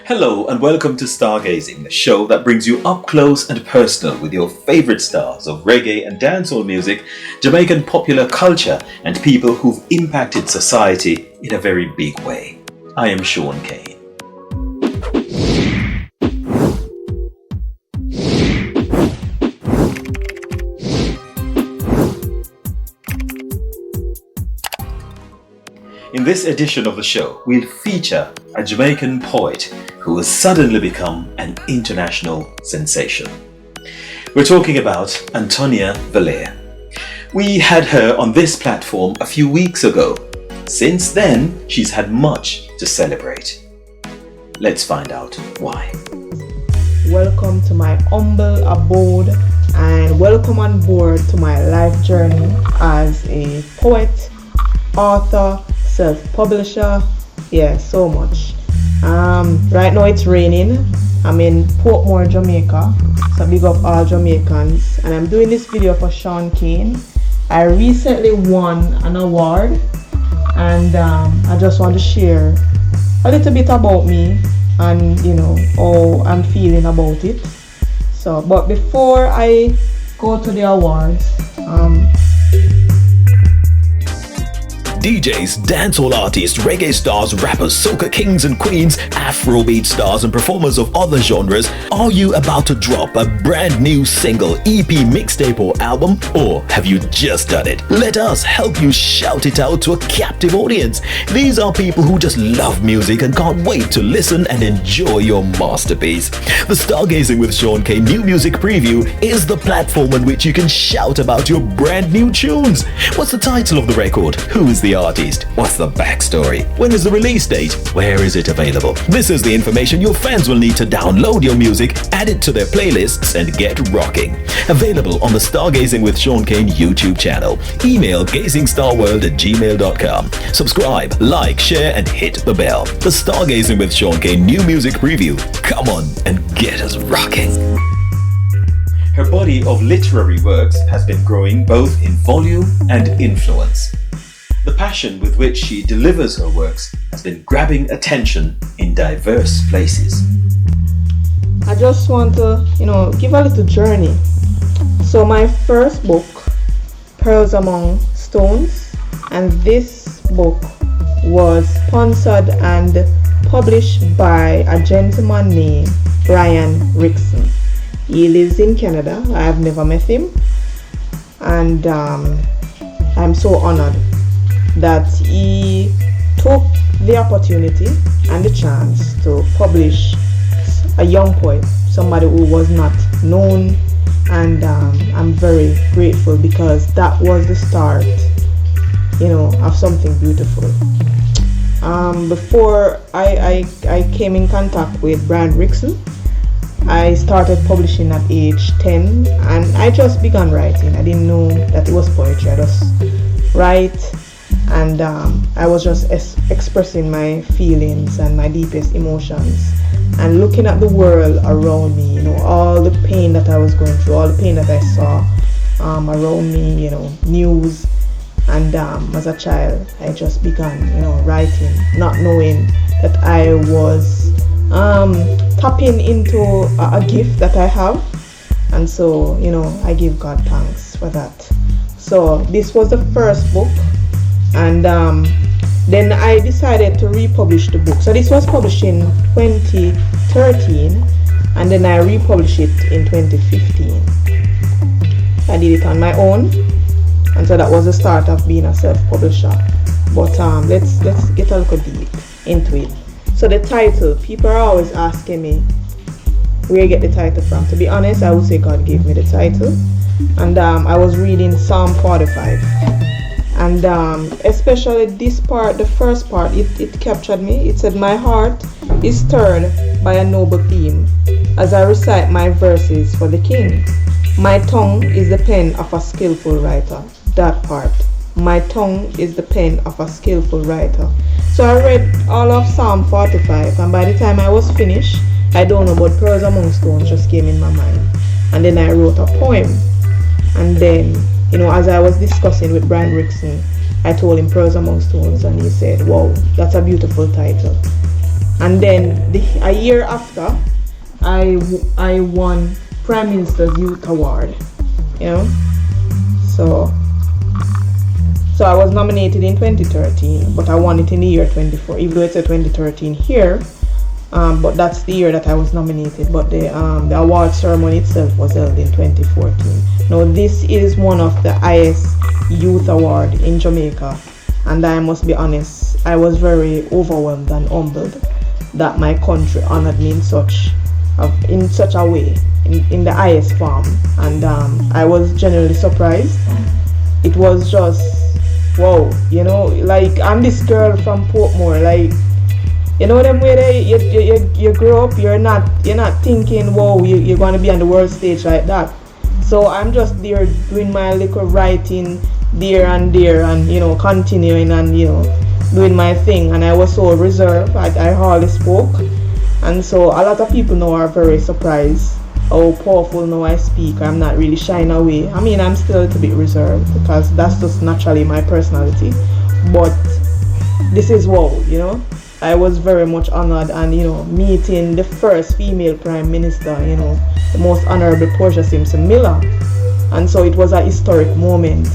Hello and welcome to Stargazing, the show that brings you up close and personal with your favorite stars of reggae and dancehall music, Jamaican popular culture, and people who've impacted society in a very big way. I am Shaun Cain. In this edition of the show, we'll feature a Jamaican poet who has suddenly become an international sensation. We're talking about Antonia Valaire. We had her on this platform a few weeks ago. Since then, she's had much to celebrate. Let's find out why. Welcome to my humble abode and welcome on board to my life journey as a poet, author, self-publisher. Yeah, so much. Right now it's raining. I'm in Portmore, Jamaica, so big up all Jamaicans, and I'm doing this video for Shaun Cain. I recently won an award, and I just want to share a little bit about me and how I'm feeling about it. So, but before I go to the awards, DJs, dancehall artists, reggae stars, rappers, soca kings and queens, Afrobeat stars and performers of other genres, are you about to drop a brand new single, EP, mixtape or album? Or have you just done it? Let us help you shout it out to a captive audience. These are people who just love music and can't wait to listen and enjoy your masterpiece. The Stargazing with Shaun Cain New Music Preview is the platform on which you can shout about your brand new tunes. What's the title of the record? Who is the artist? What's the backstory? When is the release date? Where is it available? This is the information your fans will need to download your music, add it to their playlists, and get rocking. Available on the Stargazing with Shaun Cain YouTube channel. Email gazingstarworld@gmail.com. Subscribe, like, share, and hit the bell. The Stargazing with Shaun Cain New Music Preview. Come on and get us rocking. Her body of literary works has been growing both in volume and influence. The passion with which she delivers her works has been grabbing attention in diverse places. I just want to, give a little journey. So my first book, Pearls Among Stones, and this book was sponsored and published by a gentleman named Brian Rickson. He lives in Canada. I have never met him, and I'm so honored that he took the opportunity and the chance to publish a young poet, somebody who was not known, and I'm very grateful because that was the start, of something beautiful. Before I came in contact with Brian Rickson, I started publishing at age 10, and I just began writing. I didn't know that it was poetry. I just write, and I was just expressing my feelings and my deepest emotions and looking at the world around me, all the pain that I was going through, all the pain that I saw around me, news. And as a child, I just began, writing, not knowing that I was tapping into a gift that I have. And so, I give God thanks for that. So this was the first book. And then I decided to republish the book. So this was published in 2013, and then I republished it in 2015. I did it on my own, and so that was the start of being a self-publisher. But let's get a little deep into it. So the title, people are always asking me where I get the title from. To be honest, I would say God gave me the title, and I was reading Psalm 45. And especially this part, the first part, it captured me. It said, "My heart is stirred by a noble theme as I recite my verses for the King. My tongue is the pen of a skillful writer." That part. My tongue is the pen of a skillful writer. So I read all of Psalm 45, and by the time I was finished, I don't know, but Pearls Among Stones just came in my mind. And then I wrote a poem. And then, as I was discussing with Brian Rickson, I told him Pearls Among Stones, and he said, "Wow, that's a beautiful title." And then a year after, I won Prime Minister's Youth Award, you know. So I was nominated in 2013, but I won it in the year 24, even though it's a 2013 here. But that's the year that I was nominated. But the award ceremony itself was held in 2014. Now this is one of the highest youth award in Jamaica, and I must be honest, I was very overwhelmed and humbled that my country honored me in such a way, in the highest form, and I was genuinely surprised. It was just wow, you know, like I'm this girl from Portmore, like, you know them way you grow up, you're not thinking, whoa, you're going to be on the world stage like that. So I'm just there doing my little writing there and you know, continuing and, you know, doing my thing. And I was so reserved, I hardly spoke, and so a lot of people now are very surprised how powerful now I speak. I'm not really shying away. I mean, I'm still a little bit reserved because that's just naturally my personality, but this is wow, you know. I was very much honored, and, you know, meeting the first female prime minister, you know, the most honorable Portia Simpson Miller, and so it was a historic moment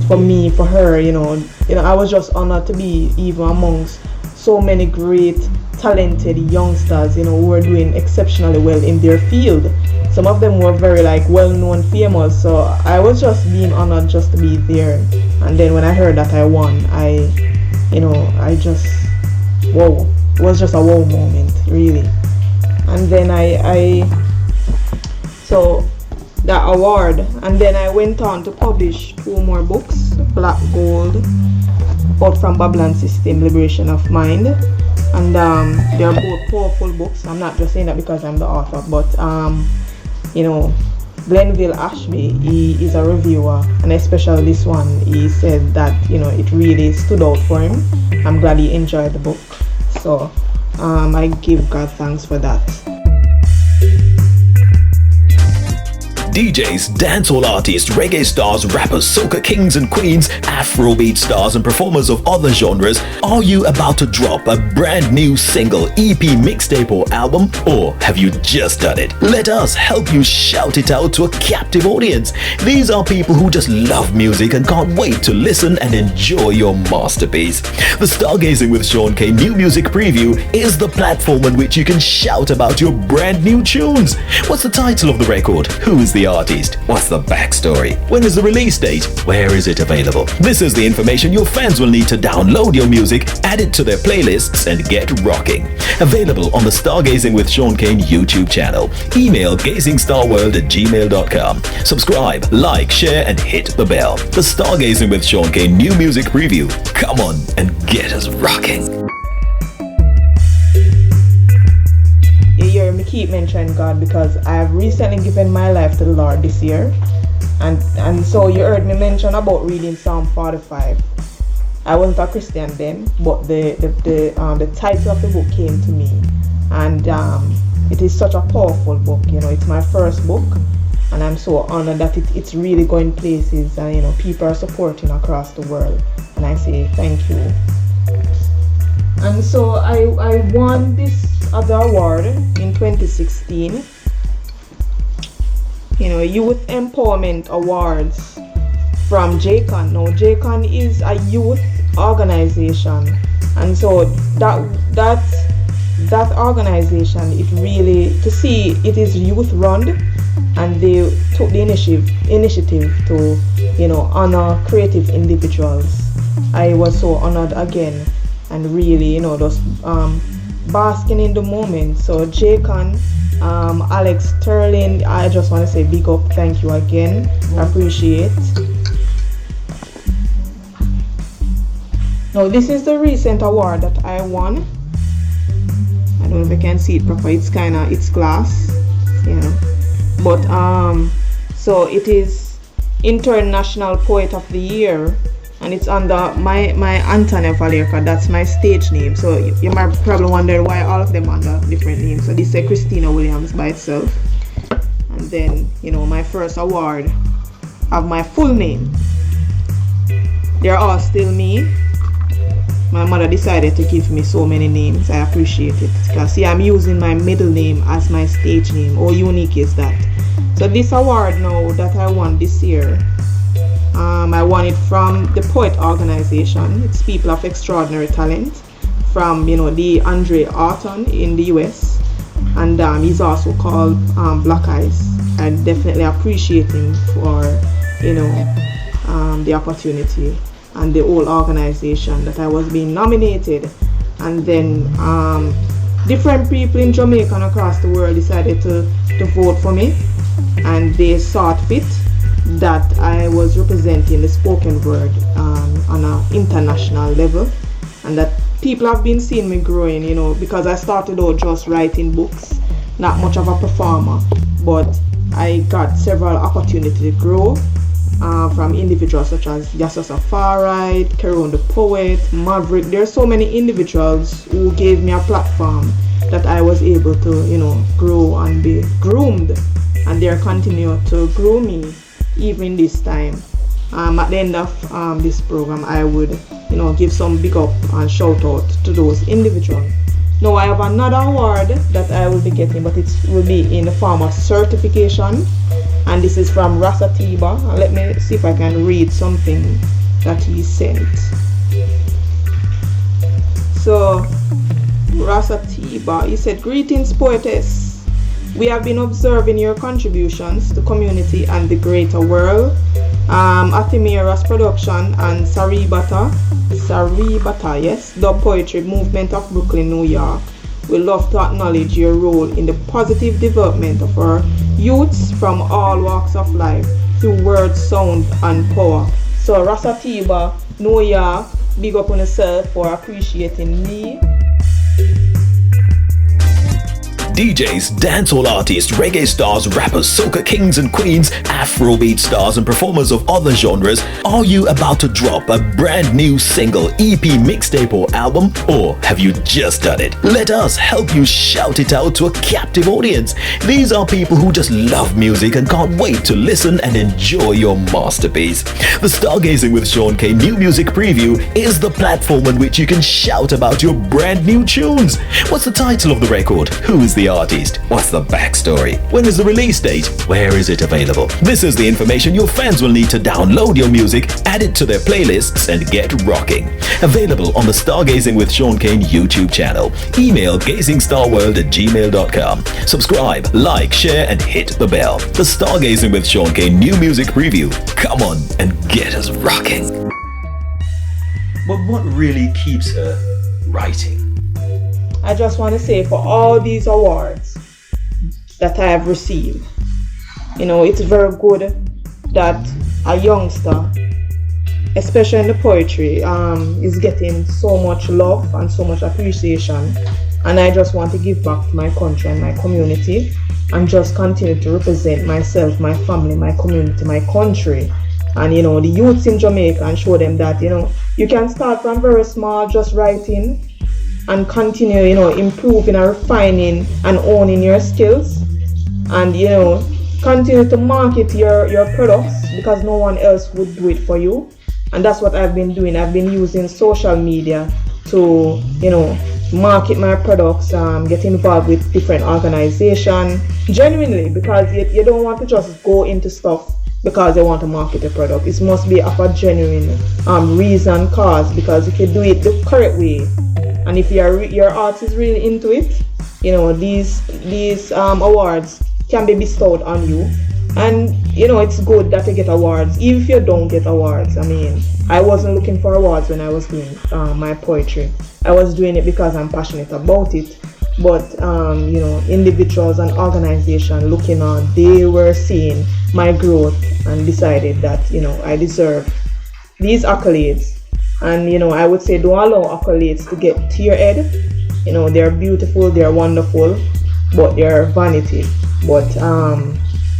for me, for her, you know. I was just honored to be even amongst so many great talented youngsters, you know, who were doing exceptionally well in their field. Some of them were very like well-known, famous, so I was just being honored just to be there. And then when I heard that I won, I just, whoa, it was just a wow moment, really. And then so that award, and then I went on to publish 2 more books, Black Gold, Out from Babylon System, Liberation of Mind. And they're both powerful books. I'm not just saying that because I'm the author, but you know, Glenville Ashby, he is a reviewer, and especially this one, he said that, you know, it really stood out for him. I'm glad he enjoyed the book, so I give God thanks for that. DJs, dancehall artists, reggae stars, rappers, soca kings and queens, Afrobeat stars and performers of other genres, are you about to drop a brand new single, EP, mixtape or album? Or have you just done it? Let us help you shout it out to a captive audience. These are people who just love music and can't wait to listen and enjoy your masterpiece. The Stargazing with Shaun Cain New Music Preview is the platform on which you can shout about your brand new tunes. What's the title of the record? Who is the artist? What's the backstory? When is the release date? Where is it available? This is the information your fans will need to download your music, add it to their playlists, and get rocking. Available on the Stargazing with Shaun Cain YouTube channel. Email gazingstarworld@gmail.com. Subscribe, like, share, and hit the bell. The Stargazing with Shaun Cain New Music Preview. Come on and get us rocking. Me keep mentioning God because I have recently given my life to the Lord this year, and so you heard me mention about reading Psalm 45. I wasn't a Christian then, but the title of the book came to me, and it is such a powerful book. You know, it's my first book, and I'm so honored that it's really going places, and, you know, people are supporting across the world, and I say thank you. And so I won this other award in 2016, you know, Youth Empowerment Awards from JCON. Now JCON is a youth organization, and so that organization, it really, to see it is youth run, and they took the initiative to, you know, honor creative individuals. I was so honored again, and really, you know, just basking in the moment. So JCON, Alex Sterling, I just want to say big up, thank you again, appreciate. Now this is the recent award that I won. I don't know if you can see it properly, it's glass, you know, but so it is International Poet of the Year, and it's under my Antonia Valaire, that's my stage name. So you might probably wonder why all of them under different names. So this is Christina Williams by itself, and then, you know, my first award have my full name. They're all still me. my mother decided to give me so many names. I appreciate it. Because see, I'm using my middle name as my stage name. How unique is that? So this award now that I won this year, I won it from the Poet Organization. It's People of Extraordinary Talent from, the Andre Orton in the US. And he's also called Black Eyes. I definitely appreciate him for, the opportunity and the whole organization that I was being nominated. And then different people in Jamaica and across the world decided to vote for me, and they saw fit that I was representing the spoken word on an international level, and that people have been seeing me growing, because I started out just writing books, not much of a performer, but I got several opportunities to grow from individuals such as Yasa Safarai, Keron the Poet, Maverick. There are so many individuals who gave me a platform that I was able to, grow and be groomed, and they continue to groom me even this time. At the end of this program, I would, give some big up and shout out to those individuals. Now I have another award that I will be getting, but it will be in the form of certification, and this is from Rasa Tiba. Let me see if I can read something that he sent. So Rasa Tiba, he said, "Greetings, poetess. We have been observing your contributions to community and the greater world. Athimira's production and Saribata, yes, the poetry movement of Brooklyn, New York. We love to acknowledge your role in the positive development of our youths from all walks of life through words, sound, and power." So Rasatiba, New York, big up on yourself for appreciating me. DJs, dancehall artists, reggae stars, rappers, soca kings and queens, Afrobeat stars and performers of other genres, are you about to drop a brand new single, EP, mixtape or album? Or have you just done it? Let us help you shout it out to a captive audience. These are people who just love music and can't wait to listen and enjoy your masterpiece. The Stargazing with Shaun Cain New Music Preview is the platform on which you can shout about your brand new tunes. What's the title of the record? Who is the artist? What's the backstory? When is the release date? Where is it available? This is the information your fans will need to download your music, add it to their playlists, and get rocking. Available on the Stargazing with Shaun Cain YouTube channel. Email gazingstarworld@gmail.com. Subscribe, like, share, and hit the bell. The Stargazing with Shaun Cain New Music Preview. Come on and get us rocking. But what really keeps her writing? I just want to say, for all these awards that I have received, it's very good that a youngster, especially in the poetry, is getting so much love and so much appreciation. And I just want to give back to my country and my community, and just continue to represent myself, my family, my community, my country, and the youths in Jamaica, and show them that you can start from very small, just writing, and continue, improving and refining and owning your skills, and continue to market your products, because no one else would do it for you. And that's what I've been doing. I've been using social media to market my products, get involved with different organizations genuinely, because you don't want to just go into stuff because they want to market a product. It must be of a genuine reason, cause, because if you do it the correct way, and if your art is really into it, these awards can be bestowed on you. And it's good that you get awards, even if you don't get awards. I wasn't looking for awards when I was doing my poetry. I was doing it because I'm passionate about it. But individuals and organizations looking on, they were seeing my growth and decided that I deserve these accolades. And I would say, don't allow accolades to get to your head. They're beautiful, they're wonderful, but they're vanity. But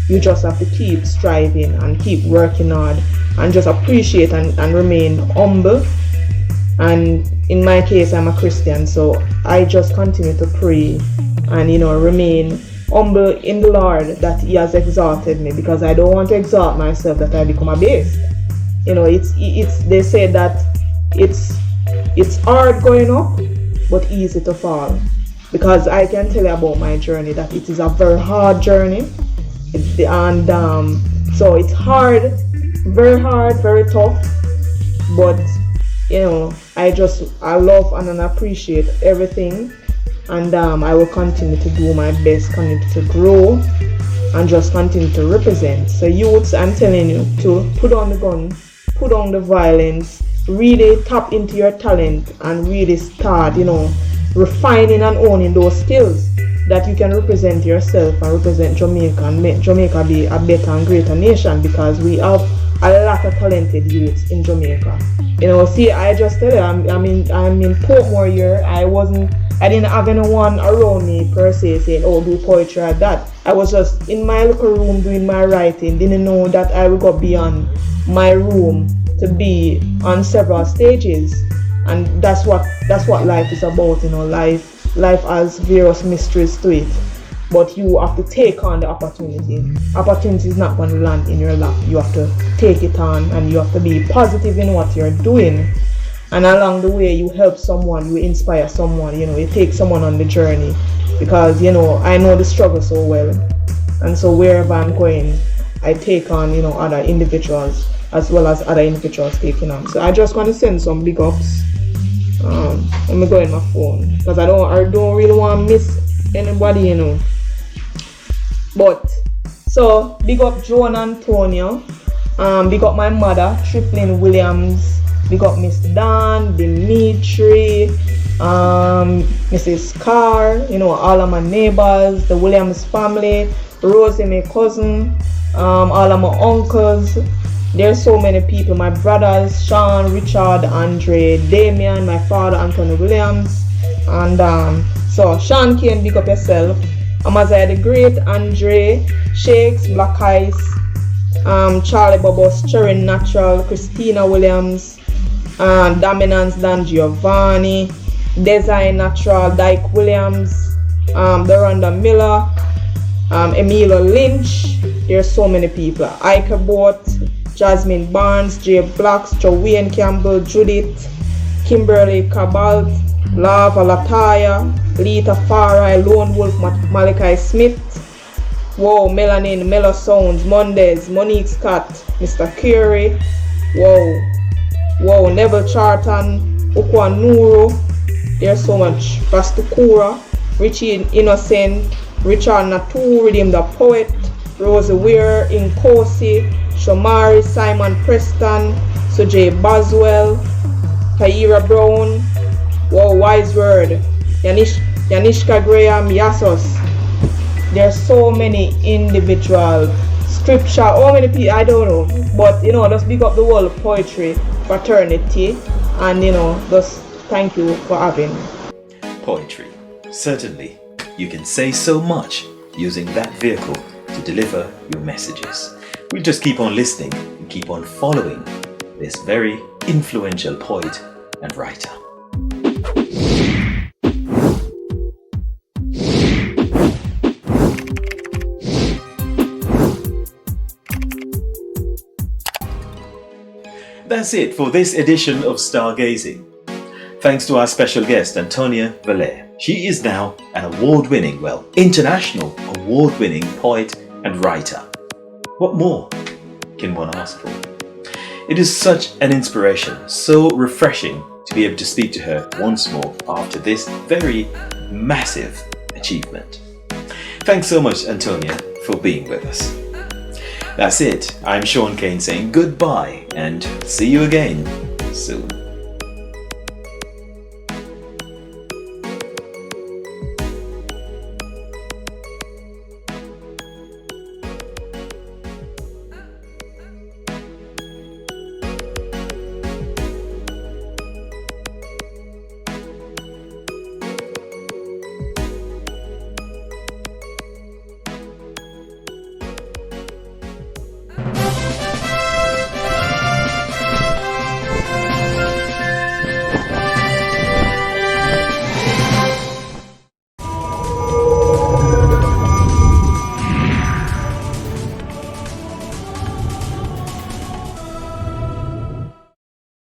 you just have to keep striving and keep working hard, and just appreciate and remain humble. And in my case, I'm a Christian, so I just continue to pray and remain humble in the Lord, that He has exalted me, because I don't want to exalt myself that I become a beast. It's they say that it's it's hard going up, but easy to fall. Because I can tell you about my journey that it is a very hard journey, and so it's hard, very tough. But I love and appreciate everything, and I will continue to do my best, continue to grow, and just continue to represent. So youths, I'm telling you to put on the gun, put on the violence, really tap into your talent, and really start, refining and owning those skills that you can represent yourself and represent Jamaica and make Jamaica be a better and greater nation, because we have a lot of talented youths in Jamaica. See, I just tell you, I'm in Portmore here. I didn't have anyone around me per se saying, oh, do poetry or that. I was just in my little room doing my writing. Didn't know that I would go beyond my room to be on several stages. And that's what life is about. Life has various mysteries to it, but you have to take on the opportunity. Opportunity is not going to land in your lap. You have to take it on, and you have to be positive in what you're doing. And along the way, you help someone, you inspire someone, you take someone on the journey, because I know the struggle so well, and so wherever I'm going, I take on other individuals as well as other individuals taking on. So I just want to send some big ups. Let me go in my phone, because I don't really want to miss anybody, But so big up Joan Antonia, big up my mother, Triplin Williams, big up Mr. Dan, Dimitri, Mrs. Carr, all of my neighbors, the Williams family, Rosie, my cousin, all of my uncles. There's so many people, my brothers, Sean, Richard, Andre, Damien, my father, Antonia Williams, and so Shaun Cain, big up yourself, Amaziah the Great, Andre, Shakes, Black Ice, Charlie Bobos, Cherry Natural, Christina Williams, Dominance Dan Giovanni, Design Natural, Dyke Williams, Doranda Miller, Emilio Lynch. There's so many people. Ike Bort, Jasmine Barnes, Jay Blacks, Joanne Campbell, Judith, Kimberly Cabalt, Lava Lataya, Lita Farai, Lone Wolf, Malachi Smith, Melanin, Melo Sounds, Mondays, Monique Scott, Mr. Curie, Neville Charlton, Ukwanuru. There's so much. Pastukura, Richie Innocent, Richard Natu, Redeem the Poet, Rosie Weir, Inkosi, Shomari, Simon Preston, Sujay Boswell, Kaira Brown, Wise Word, Yanishka Graham, Yasos. There's so many individual scripture, how many people, I don't know, but just big up the whole poetry fraternity, and just thank you for having me. Poetry. Certainly, you can say so much using that vehicle to deliver your messages. We'll just keep on listening and keep on following this very influential poet and writer. That's it for this edition of Stargazing. Thanks to our special guest, Antonia Valaire. She is now an international award-winning poet and writer. What more can one ask for? It is such an inspiration, so refreshing to be able to speak to her once more after this very massive achievement. Thanks so much, Antonia, for being with us. That's it. I'm Shaun Cain saying goodbye and see you again soon.